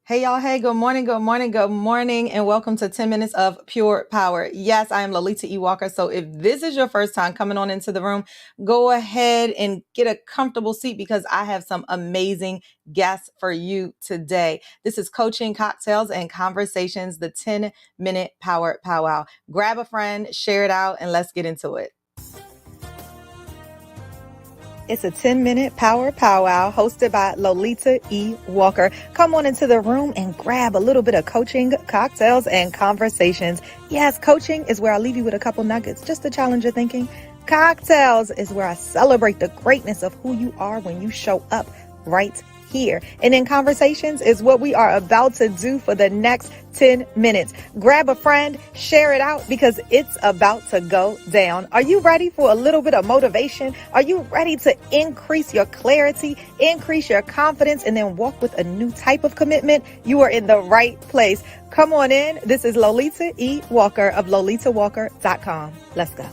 Hey y'all, hey, good morning, good morning, good morning, and welcome to 10 Minutes of Pure Power. Yes, I am Lolita E. Walker. So if this is your first time coming on into the room, go ahead and get a comfortable seat because I have some amazing guests for you today. This is Coaching, Cocktails, and Conversations, the 10-Minute Power Powwow. Grab a friend, share it out, and let's get into it. It's a 10-minute power powwow hosted by Lolita E. Walker. Come on into the room and grab a little bit of coaching, cocktails, and conversations. Yes, coaching is where I leave you with a couple nuggets just to challenge your thinking. Cocktails is where I celebrate the greatness of who you are when you show up right here. And in conversations is what we are about to do for the next 10 minutes. Grab a friend, share it out because it's about to go down. Are you ready for a little bit of motivation? Are you ready to increase your clarity, increase your confidence, and then walk with a new type of commitment? You are in the right place. Come on in. This is Lolita E. Walker of lolitawalker.com. Let's go.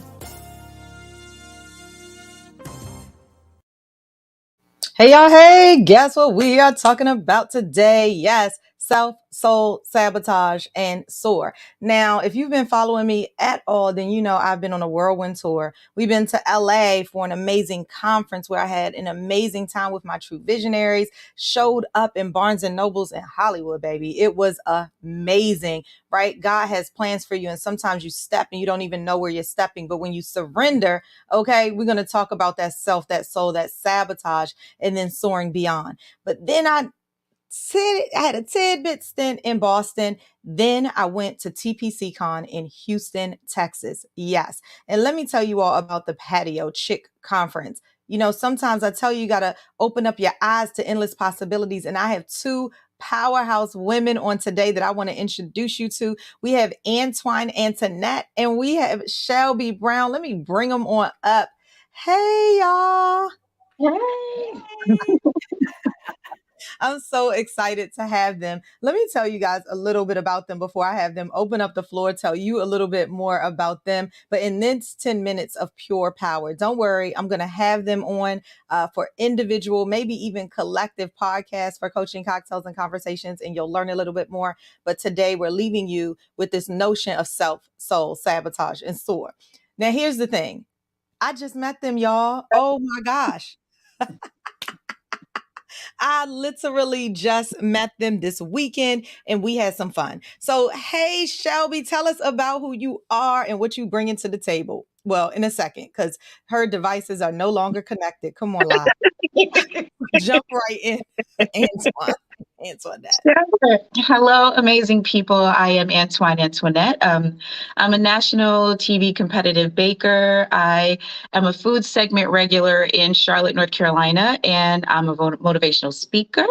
Hey, y'all. Hey, guess what we are talking about today? Yes, sabotage, and soar. Now, if you've been following me at all, then you know I've been on a whirlwind tour. We've been to LA for an amazing conference where I had an amazing time with my true visionaries, showed up in Barnes and Nobles in Hollywood, baby. It was amazing, right? God has plans for you, and sometimes you step and you don't even know where you're stepping. But when you surrender, okay, we're going to talk about that self, that soul, that sabotage, and then soaring beyond. But then I had a tidbit stint in Boston. Then I went to TPC Con in Houston, Texas. Yes. And let me tell you all about the Patio Chick Conference. You know, sometimes I tell you, you got to open up your eyes to endless possibilities. And I have two powerhouse women on today that I want to introduce you to. We have Antoinette, and we have Shelby Brown. Let me bring them on up. Hey, y'all. Yay! I'm so excited to have them. Let me tell you guys a little bit about them before I have them open up the floor, tell you a little bit more about them. But in this 10 minutes of pure power, don't worry, I'm going to have them on for individual, maybe even collective podcasts for coaching, cocktails, and conversations, and you'll learn a little bit more. But today we're leaving you with this notion of self, soul, sabotage, and soar. Now, here's the thing. I just met them, y'all. Oh my gosh. I literally just met them this weekend and we had some fun. So, hey, Shelby, tell us about who you are and what you bring into the table. Well, in a second, because her devices are no longer connected. Come on, live. Jump right in, Antoine. Antoinette. Sure. Hello, amazing people. I am Antoinette. I'm a national TV competitive baker. I am a food segment regular in Charlotte, North Carolina, and I'm a motivational speaker.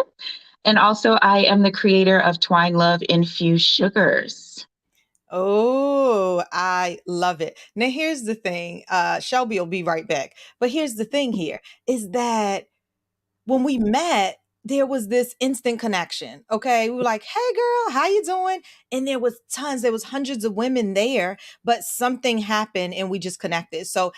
And also, I am the creator of Twine Love Infused Sugars. Oh, I love it. Now, here's the thing. Shelby will be right back. But here's the thing here is that when we met, there was this instant connection. Okay. We were like, hey girl, how you doing? And there was hundreds of women there, but something happened and we just connected. So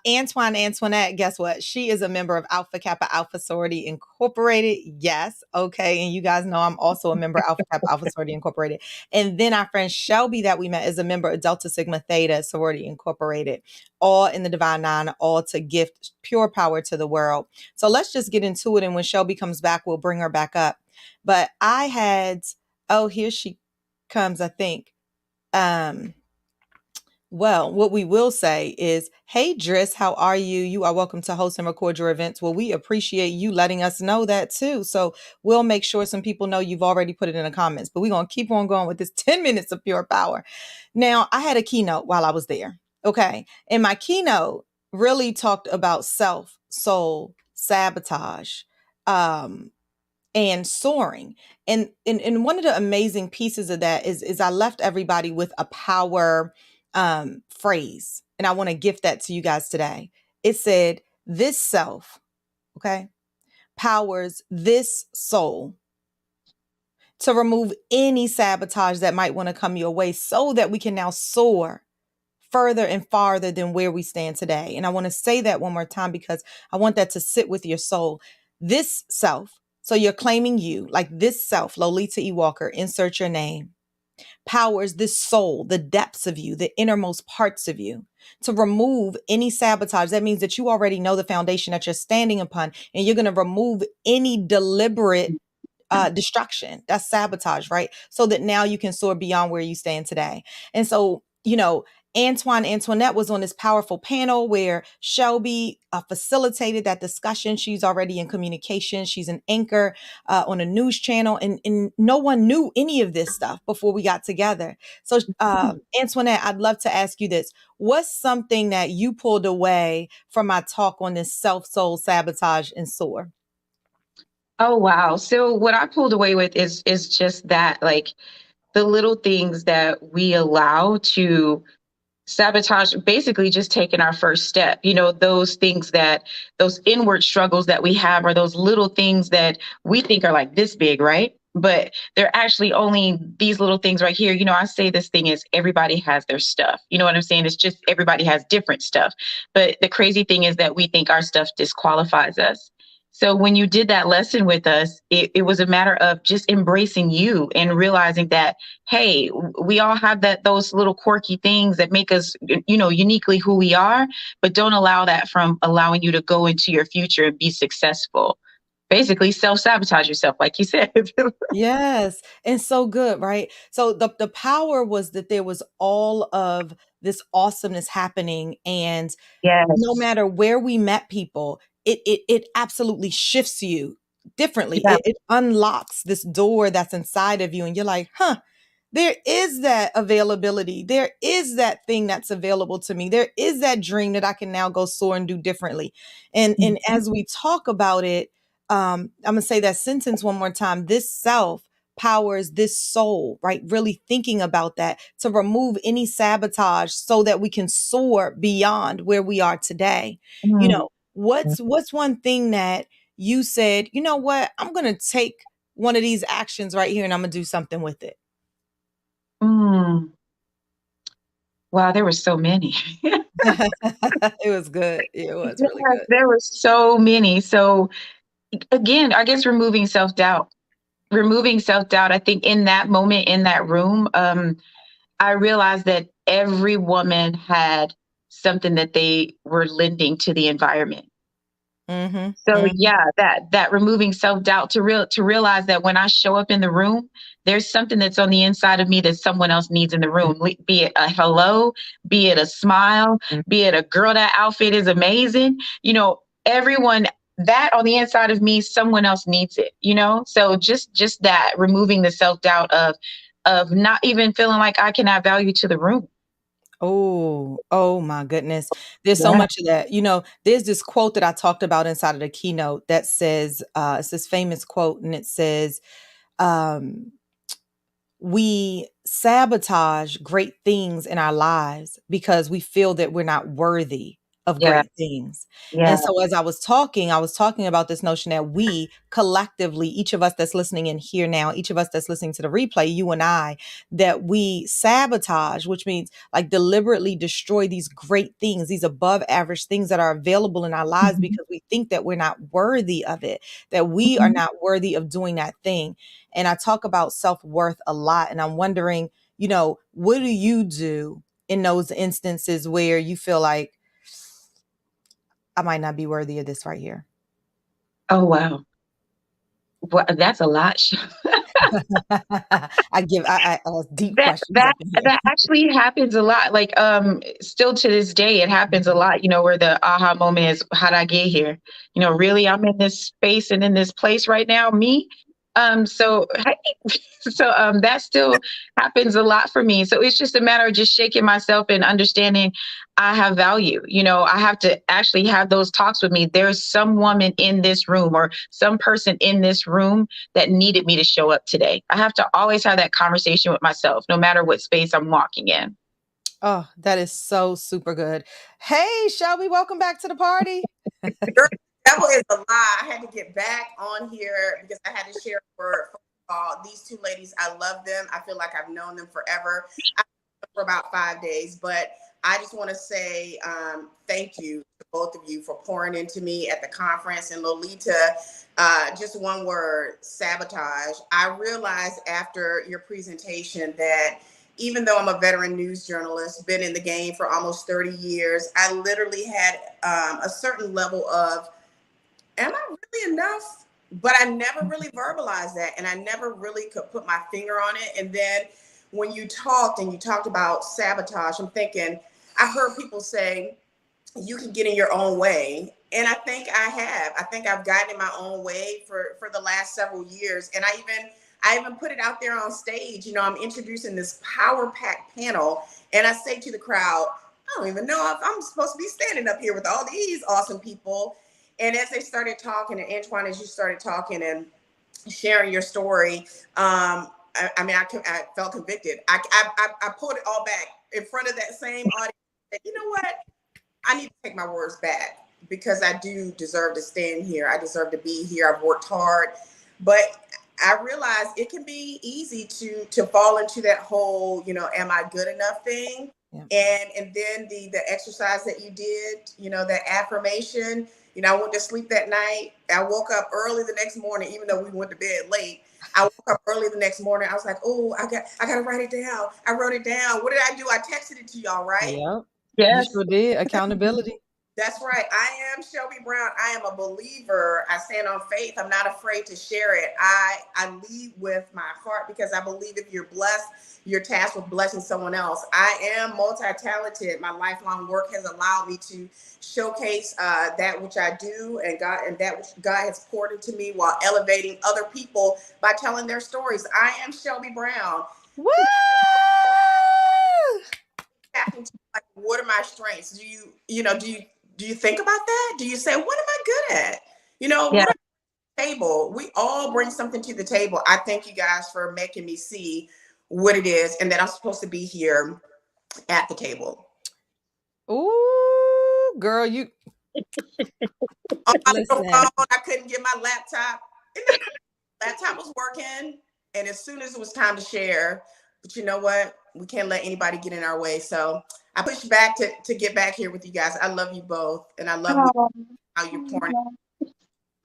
Antoinette, guess what? She is a member of Alpha Kappa Alpha Sorority Incorporated. Yes. Okay. And you guys know I'm also a member of Alpha Kappa Alpha Sorority Incorporated. And then our friend Shelby that we met is a member of Delta Sigma Theta Sorority Incorporated, all in the Divine Nine, all to gift pure power to the world. So let's just get into it. And when Shelby comes back, we'll bring her back up. But I had, oh, here she comes, I think. Um, well, what we will say is, hey, Driss, how are you? You are welcome to host and record your events. Well, we appreciate you letting us know that too. So we'll make sure some people know you've already put it in the comments, but we're going to keep on going with this 10 minutes of pure power. Now, I had a keynote while I was there. Okay. And my keynote really talked about self, soul, sabotage, um, and soaring. And one of the amazing pieces of that is I left everybody with a power phrase. And I want to gift that to you guys today. It said, this self, okay, powers this soul to remove any sabotage that might want to come your way so that we can now soar further and farther than where we stand today. And I want to say that one more time because I want that to sit with your soul. This self So you're claiming you, like this self, Lolita E. Walker, insert your name, powers this soul, the depths of you, the innermost parts of you, to remove any sabotage. That means that you already know the foundation that you're standing upon, and you're going to remove any deliberate destruction. That's sabotage, right? So that now you can soar beyond where you stand today. And so, Antoinette was on this powerful panel where Shelby facilitated that discussion. She's already in communication. She's an anchor on a news channel, and no one knew any of this stuff before we got together. So, Antoinette, I'd love to ask you this. What's something that you pulled away from my talk on this sabotage, and soar? Oh wow. So what I pulled away with is just that, like, the little things that we allow to sabotage, basically just taking our first step. Those things, that those inward struggles that we have, are those little things that we think are like this big, right? But they're actually only these little things right here. I say this thing is, everybody has their stuff. You know what I'm saying? It's just everybody has different stuff. But the crazy thing is that we think our stuff disqualifies us. So when you did that lesson with us, it was a matter of just embracing you and realizing that, hey, we all have those little quirky things that make us, uniquely who we are, but don't allow that from allowing you to go into your future and be successful. Basically, self-sabotage yourself, like you said. Yes, and so good, right? So the power was that there was all of this awesomeness happening, and no Yes. matter where we met people, it absolutely shifts you differently. Yeah. It unlocks this door that's inside of you, and you're like, huh, there is that availability. There is that thing that's available to me. There is that dream that I can now go soar and do differently. And Mhm. as we talk about it, I'm gonna say that sentence one more time. This self powers this soul, right? Really thinking about that to remove any sabotage so that we can soar beyond where we are today. You Mm. know, what's one thing that you said, you know what, I'm gonna take one of these actions right here and I'm gonna do something with it. Mm. Wow, there were so many. It was good. It was really Yes, good. there were so many. So again, I guess removing self-doubt. Removing self-doubt, I think in that moment, in that room, I realized that every woman had something that they were lending to the environment. Mhm, So mhm. yeah, that removing self-doubt, to realize that when I show up in the room, there's something that's on the inside of me that someone else needs in the room. Be it a hello, be it a smile, be it a girl, that outfit is amazing. Everyone, that on the inside of me, someone else needs it. So just that, removing the self-doubt of not even feeling like I can add value to the room. Oh, oh my goodness. There's so Yeah. much of that. There's this quote that I talked about inside of the keynote that says, it's this famous quote, and it says, um, we sabotage great things in our lives because we feel that we're not worthy of Yeah. great things. Yeah. And so as I was talking about this notion that we collectively, each of us that's listening in here now, each of us that's listening to the replay, you and I, that we sabotage, which means like deliberately destroy these great things, these above average things that are available in our lives Mhm. because we think that we're not worthy of it, that we are Mhm. not worthy of doing that thing. And I talk about self-worth a lot. And I'm wondering, what do you do in those instances where you feel like I might not be worthy of this right here? Oh wow. Well, that's a lot. I ask deep That questions that up in here. that actually happens a lot. Like, still to this day, it happens a lot, where the aha moment is, how'd I get here? Really, I'm in this space and in this place right now, me. So that still happens a lot for me. So it's just a matter of just shaking myself and understanding I have value. I have to actually have those talks with me. There's some woman in this room, or some person in this room, that needed me to show up today. I have to always have that conversation with myself, no matter what space I'm walking in. Oh, that is so super good. Hey, Shelby, welcome back to the party. Girl, that is a lie. I had to get back on here because I had to share a word. First of all, these two ladies, I love them. I feel like I've known them forever. I for about 5 days, but I just want to say thank you to both of you for pouring into me at the conference. And Lolita, just one word, sabotage. I realized after your presentation that even though I'm a veteran news journalist, been in the game for almost 30 years, I literally had a certain level of, am I really enough? But I never really verbalized that, and I never really could put my finger on it. And then when you talked and you talked about sabotage, I'm thinking, I heard people say, you can get in your own way. And I think I have. I think I've gotten in my own way for the last several years. And I even put it out there on stage. You know, I'm introducing this power pack panel, and I say to the crowd, I don't even know if I'm supposed to be standing up here with all these awesome people. And as they started talking, and Antoine, as you started talking and sharing your story, I felt convicted. I pulled it all back in front of that same audience. You know what? I need to take my words back, because I do deserve to stand here. I deserve to be here. I've worked hard, but I realize it can be easy to fall into that whole, you know, am I good enough thing? Yeah. And then the exercise that you did, you know, that affirmation. You know, I went to sleep that night. I woke up early the next morning, even though we went to bed late. I woke up early the next morning. I was like, oh, I gotta write it down. I wrote it down. What did I do? I texted it to y'all, right? Yep. You Yes. sure did. Accountability. That's right. I am Shelby Brown. I am a believer. I stand on faith. I'm not afraid to share it. I lead with my heart, because I believe if you're blessed, you're tasked with blessing someone else. I am multi-talented. My lifelong work has allowed me to showcase that which I do, and that which God has poured into me, while elevating other people by telling their stories. I am Shelby Brown. Woo! Tapping to, like, what are my strengths? Do you think about that? Do you say, what am I good at? You know, Yeah. what are the table? We all bring something to the table. I thank you guys for making me see what it is, and that I'm supposed to be here at the table. Ooh, girl, you On my little listen. phone, I couldn't get my laptop. And the laptop was working, and as soon as it was time to share, but you know what? We can't let anybody get in our way. So I pushed back to get back here with you guys. I love you both, and I love Oh, how you're pouring.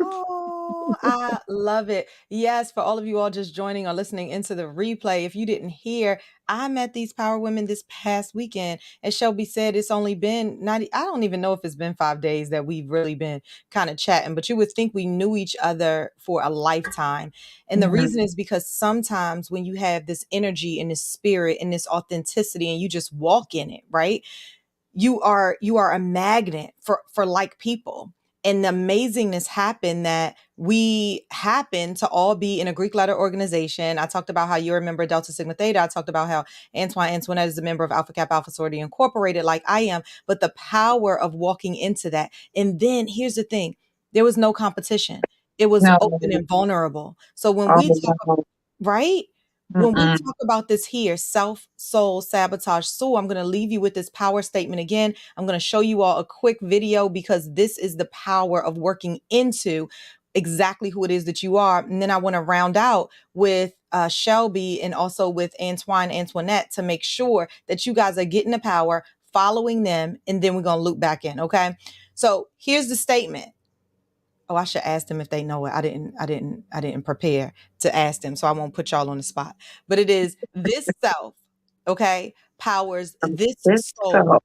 Oh, I love it. Yes, for all of you all just joining or listening into the replay, if you didn't hear, I met these power women this past weekend. As Shelby said, it's only been I don't even know if it's been 5 days that we've really been kind of chatting, but you would think we knew each other for a lifetime. And the reason is because sometimes when you have this energy and this spirit and this authenticity and you just walk in it, right? You are a magnet for like people. And the amazingness happened that we happen to all be in a Greek letter organization. I talked about how you're a member of Delta Sigma Theta. I talked about how Antoinette is a member of Alpha Kappa Alpha Sorority Incorporated, like I am. But the power of walking into that. And then here's the thing: there was no competition. It was no. open and vulnerable. So when we talk, Oh, right? When we mm-mm. talk about this here, self-soul-sabotage-soar, I'm going to leave you with this power statement again. I'm going to show you all a quick video, because this is the power of working into exactly who it is that you are. And then I want to round out with Shelby and also with Antoinette to make sure that you guys are getting the power, following them, and then we're going to loop back in. Okay. So here's the statement. Oh, I should ask them if they know it. I didn't prepare to ask them, so I won't put y'all on the spot. But it is this self, okay, powers this This soul so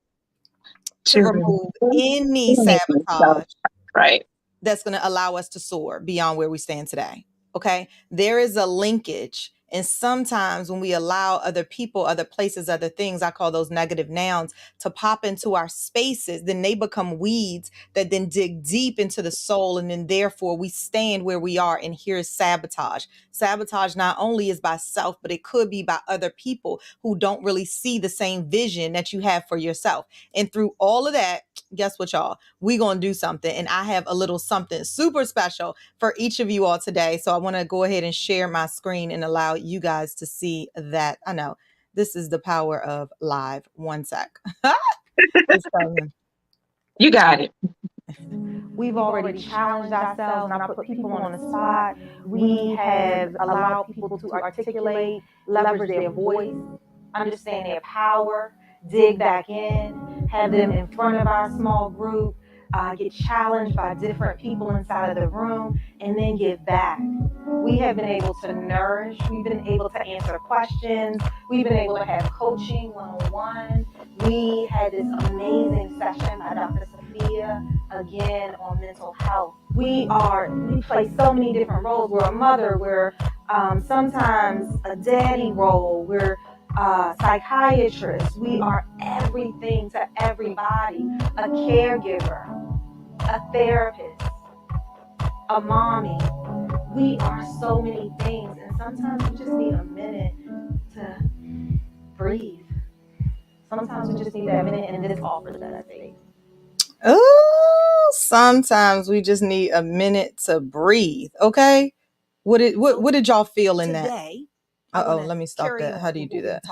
to to remove remove any anything. So, sabotage right. that's going to allow us to soar beyond where we stand today. Okay. There is a linkage. And sometimes when we allow other people, other places, other things, I call those negative nouns, to pop into our spaces, then they become weeds that then dig deep into the soul. And then therefore we stand where we are. And here's sabotage. Sabotage not only is by self, but it could be by other people who don't really see the same vision that you have for yourself. And through all of that, guess what, y'all? We're going to do something. And I have a little something super special for each of you all today. So I want to go ahead and share my screen and allow you guys to see that. I know this is the power of live. One sec. It's coming. You got it. We've already challenged ourselves, and I put people on the spot. We have allowed people to articulate, leverage their voice, understand their power, dig back in. have them in front of our small group, get challenged by different people inside of the room, and then give back. We have been able to nourish, we've been able to answer questions, we've been able to have coaching one-on-one. We had this amazing session by Dr. Sophia, again, on mental health. We play so many different roles. We're a mother, we're sometimes a daddy role, we're psychiatrists, we are everything to everybody, a caregiver, a therapist, a mommy. We are so many things, and sometimes we just need a minute to breathe. Sometimes we just need that minute, and this offers that, I think. Oh, sometimes we just need a minute to breathe. Okay, what did y'all feel in today, that? Let me stop that. How do you do that?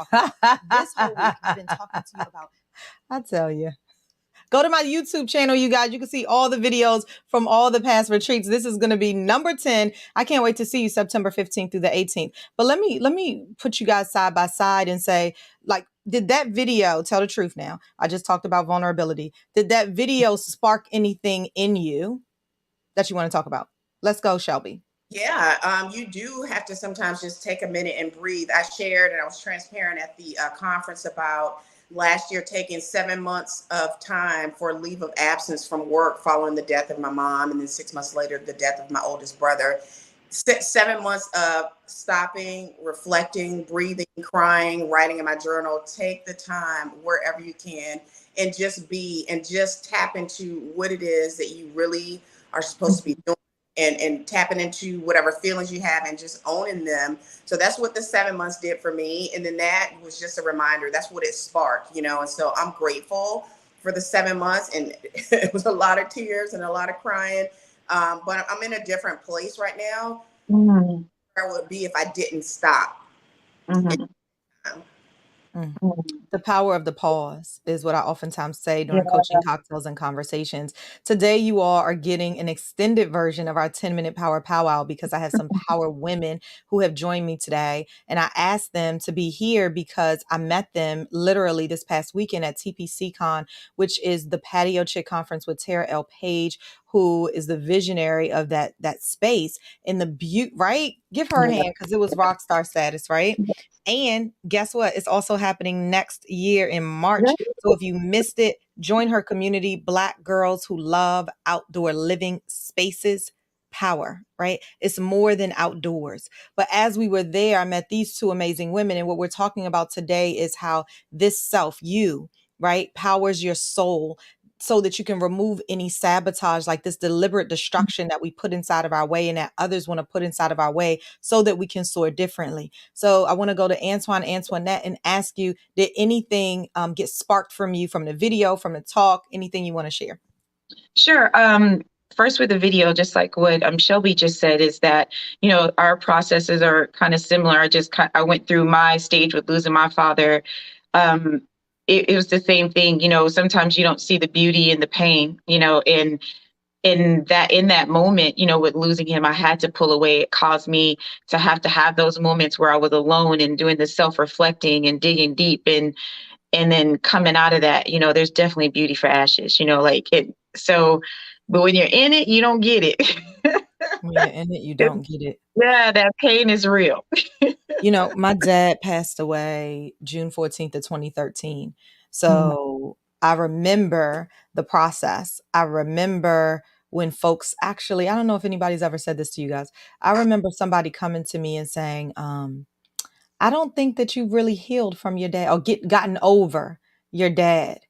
This whole week, I've been talking to you about. I tell you. Go to my YouTube channel, you guys. You can see all the videos from all the past retreats. This is going to be number 10. I can't wait to see you September 15th through the 18th. But let me put you guys side by side and say, like, did that video, tell the truth now, I just talked about vulnerability. Did that video spark anything in you that you want to talk about? Let's go, Shelby. Yeah, you do have to sometimes just take a minute and breathe. I shared and I was transparent at the conference about last year taking 7 months of time for leave of absence from work following the death of my mom, and then 6 months later, the death of my oldest brother. 7 months of stopping, reflecting, breathing, crying, writing in my journal. Take the time wherever you can and just be and just tap into what it is that you really are supposed to be doing. And tapping into whatever feelings you have and just owning them. So that's what the 7 months did for me. And then that was just a reminder. That's what it sparked, you know. And so I'm grateful for the 7 months. And it was a lot of tears and a lot of crying. But I'm in a different place right now. Mm-hmm. Where I would be if I didn't stop. Mm-hmm. The power of the pause is what I oftentimes say during Yeah. coaching cocktails and conversations. Today, you all are getting an extended version of our 10-minute power powwow because I have some power women who have joined me today. And I asked them to be here because I met them literally this past weekend at TPC-Con, which is the Patio Chick Conference with Tara L. Page, who is the visionary of that space. And the beauty, right? Give her a hand because it was rock star status, right? And guess what? It's also happening next year in March. So if you missed it, join her community, Black girls who love outdoor living spaces. Power, right? It's more than outdoors. But as we were there, I met these two amazing women. And what we're talking about today is how this self, you, right, powers your soul so that you can remove any sabotage, like this deliberate destruction that we put inside of our way and that others want to put inside of our way so that we can soar differently. So I want to go to Antoinette, and ask you, did anything get sparked from you from the video, from the talk, anything you want to share? Sure. First with the video, just like what Shelby just said, is that, you know, our processes are kind of similar. I went through my stage with losing my father. It was the same thing. You know, sometimes you don't see the beauty in the pain, you know, and in that moment, you know, with losing him, I had to pull away. It caused me to have those moments where I was alone and doing the self-reflecting and digging deep, and then coming out of that, you know, there's definitely beauty for ashes, you know, like it. So, but when you're in it, you don't get it. When you're in it, you don't get it. Yeah, that pain is real. You know, my dad passed away June 14th of 2013. So I remember the process. I remember when folks actually, I don't know if anybody's ever said this to you guys. I remember somebody coming to me and saying, I don't think that you've really healed from your dad or gotten over your dad.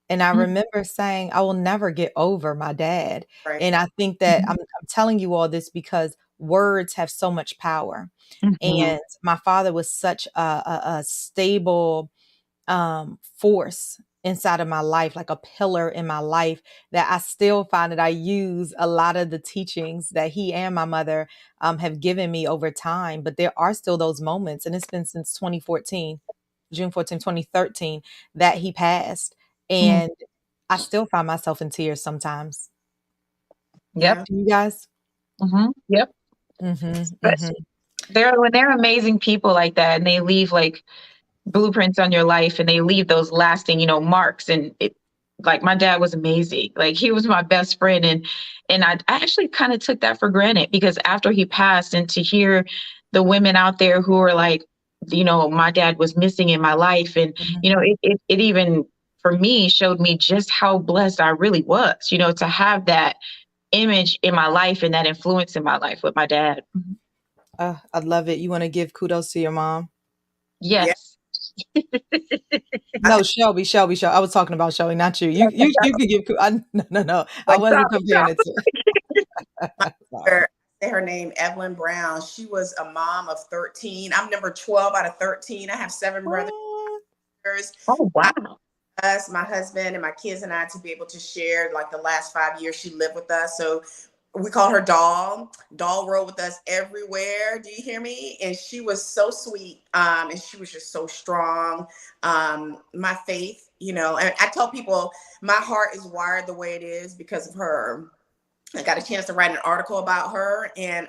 And I remember saying, I will never get over my dad. Right. And I think that I'm telling you all this because words have so much power. And my father was such a stable force inside of my life, like a pillar in my life, that I still find that I use a lot of the teachings that he and my mother have given me over time. But there are still those moments, and it's been since 2014, June 14, 2013, that he passed. And I still find myself in tears sometimes. Yep. You guys? Yep. But When they're amazing people like that, and they leave like blueprints on your life, and they leave those lasting, you know, marks, and like my dad was amazing. Like he was my best friend. And I actually kind of took that for granted because after he passed, and to hear the women out there who are like, you know, my dad was missing in my life. And, Mhm. you know, it even for me showed me just how blessed I really was, you know, to have that image in my life and that influence in my life with my dad. I love it. You want to give kudos to your mom? Yeah. Yes. I No, Shelby, Shelby, Shelby. I was talking about Shelby, not you. You can give. No, no, no. I Like, wasn't stop, comparing stop. it to. my Sorry. mother, I say her name, Evelyn Brown. She was a mom of 13. I'm number 12 out of 13. I have 7 brothers. What? Oh, I wow. us, my husband, and my kids and I to be able to share like the last 5 years she lived with us. So we call her Doll. Doll rode with us everywhere. Do you hear me? And she was so sweet. And she was just so strong. My faith, you know, and I tell people my heart is wired the way it is because of her. I got a chance to write an article about her, and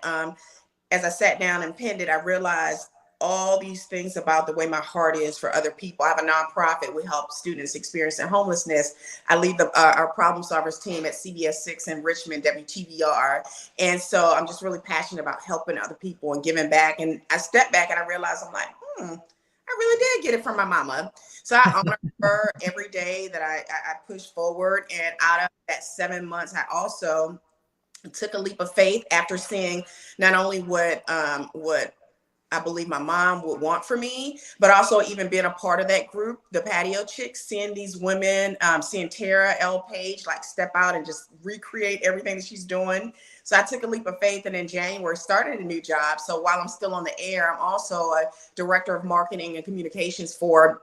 as I sat down and penned it, I realized all these things about the way my heart is for other people. I have a nonprofit. We help students experiencing homelessness. I lead our problem solvers team at CBS 6 in Richmond, WTVR. And so I'm just really passionate about helping other people and giving back. And I stepped back and I realized I'm like, I really did get it from my mama. So I honor her every day that I push forward. And out of that 7 months, I also took a leap of faith after seeing not only what I believe my mom would want for me, but also even being a part of that group, the Patio Chicks, seeing these women, seeing Tara L. Page like step out and just recreate everything that she's doing. So I took a leap of faith, and in January started a new job. So while I'm still on the air, I'm also a director of marketing and communications for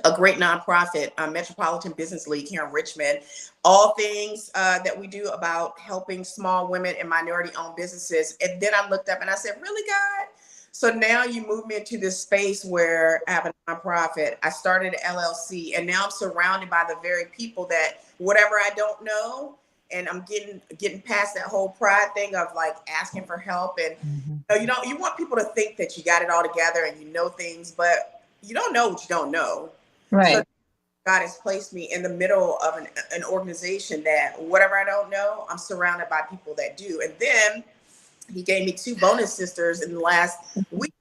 a great nonprofit, Metropolitan Business League here in Richmond. All things that we do about helping small women and minority-owned businesses. And then I looked up and I said, "Really, God?" So now you move me into this space where I have a nonprofit. I started an LLC, and now I'm surrounded by the very people that whatever I don't know, and I'm getting past that whole pride thing of like asking for help. And Mhm. you want people to think that you got it all together and you know things, but you don't know what you don't know. So Right. God has placed me in the middle of an organization that whatever I don't know, I'm surrounded by people that do. And then he gave me 2 bonus sisters in the last week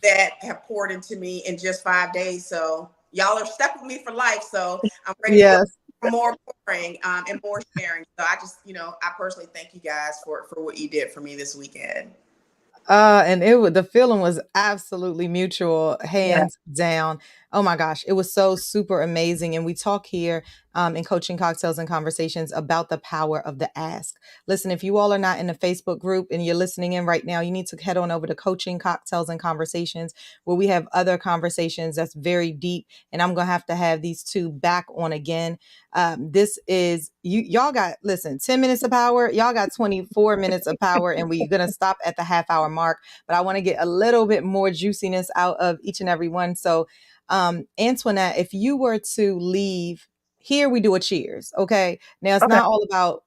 that have poured into me in just 5 days. So y'all are stuck with me for life. So I'm ready for Yes. more pouring and more sharing. So I just, I personally thank you guys for what you did for me this weekend. And the feeling was absolutely mutual, Yeah. hands down. Oh my gosh, it was so super amazing. And we talk here in Coaching Cocktails and Conversations about the power of the ask. Listen, if you all are not in the Facebook group and you're listening in right now, you need to head on over to Coaching Cocktails and Conversations, where we have other conversations that's very deep. And I'm gonna have these two back on again. This is y'all got, listen, 10 minutes of power, y'all got 24 minutes of power, and we're gonna stop at the half hour mark, but I want to get a little bit more juiciness out of each and every one. So Antoinette, if you were to leave here, we do a cheers. Okay, now it's Okay. not all about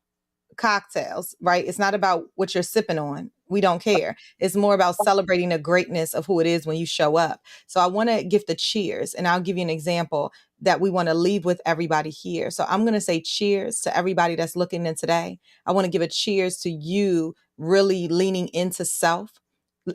cocktails, right? It's not about what you're sipping on. We don't care. It's more about celebrating the greatness of who it is when you show up. So I want to give the cheers, and I'll give you an example that we want to leave with everybody here. So I'm going to say cheers to everybody that's looking in today. I want to give a cheers to you really leaning into self,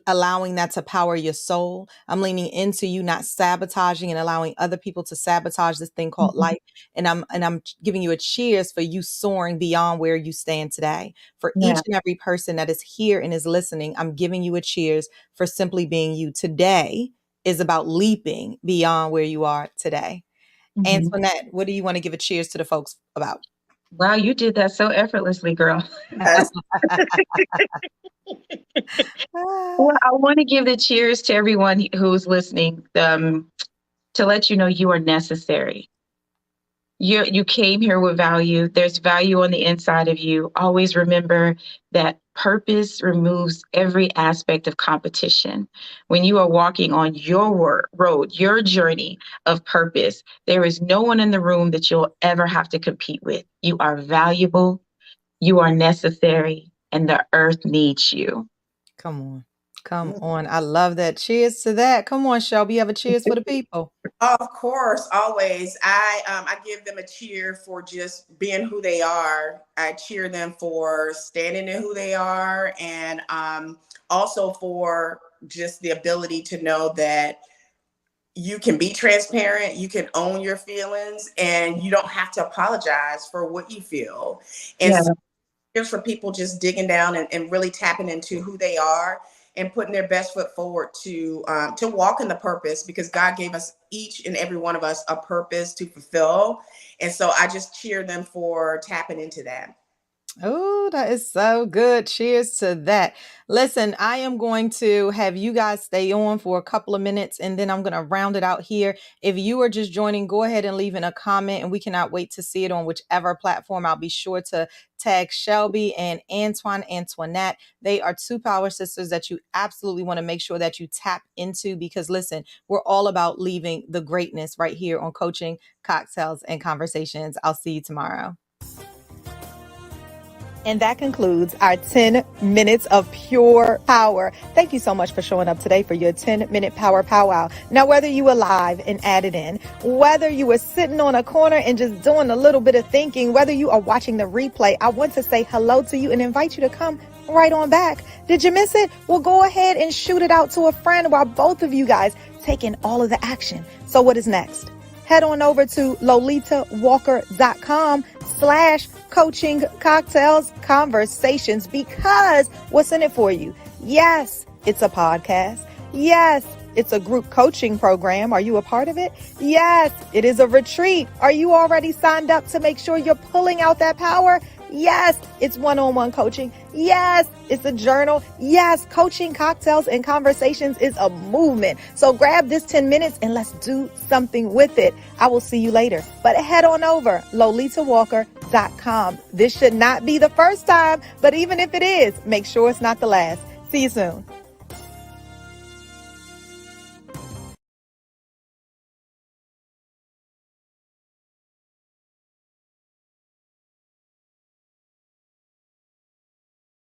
allowing that to power your soul. I'm leaning into you not sabotaging and allowing other people to sabotage this thing called Mhm. life. And I'm giving you a cheers for you soaring beyond where you stand today. For each Yeah. and every person that is here and is listening, I'm giving you a cheers for simply being you. Today is about leaping beyond where you are today. Mhm. Antoinette, what do you want to give a cheers to the folks about? Wow, you did that so effortlessly, girl. Yes. Well, I want to give the cheers to everyone who's listening, to let you know you are necessary. You came here with value. There's value on the inside of you. Always remember that purpose removes every aspect of competition. When you are walking on your road, your journey of purpose, there is no one in the room that you'll ever have to compete with. You are valuable, you are necessary, and the earth needs you. Come on. Come on. I love that. Cheers to that. Come on, Shelby. You have a cheers for the people. Of course, always. I give them a cheer for just being who they are. I cheer them for standing in who they are, and also for just the ability to know that you can be transparent, you can own your feelings, and you don't have to apologize for what you feel. And Yeah. so just for people just digging down and really tapping into who they are and putting their best foot forward to walk in the purpose, because God gave us, each and every one of us, a purpose to fulfill. And so I just cheer them for tapping into that. Oh, that is so good. Cheers to that. Listen, I am going to have you guys stay on for a couple of minutes and then I'm going to round it out here. If you are just joining, go ahead and leave in a comment and we cannot wait to see it on whichever platform. I'll be sure to tag Shelby and Antoinette. They are two power sisters that you absolutely want to make sure that you tap into, because listen, we're all about leaving the greatness right here on Coaching, Cocktails, and Conversations. I'll see you tomorrow. And that concludes our 10 minutes of pure power. Thank you so much for showing up today for your 10-minute power powwow. Now, whether you were live and added in, whether you were sitting on a corner and just doing a little bit of thinking, whether you are watching the replay, I want to say hello to you and invite you to come right on back. Did you miss it? Well, go ahead and shoot it out to a friend while both of you guys taking all of the action. So what is next? Head on over to lolitawalker.com/coaching cocktails conversations, because what's in it for you? Yes, it's a podcast. Yes, it's a group coaching program. Are you a part of it? Yes, it is a retreat. Are you already signed up to make sure you're pulling out that power? Yes, it's one-on-one coaching. Yes, it's a journal. Yes, Coaching, Cocktails, and Conversations is a movement. So grab this 10 minutes and let's do something with it. I will see you later. But head on over, lolitawalker.com. This should not be the first time, but even if it is, make sure it's not the last. See you soon.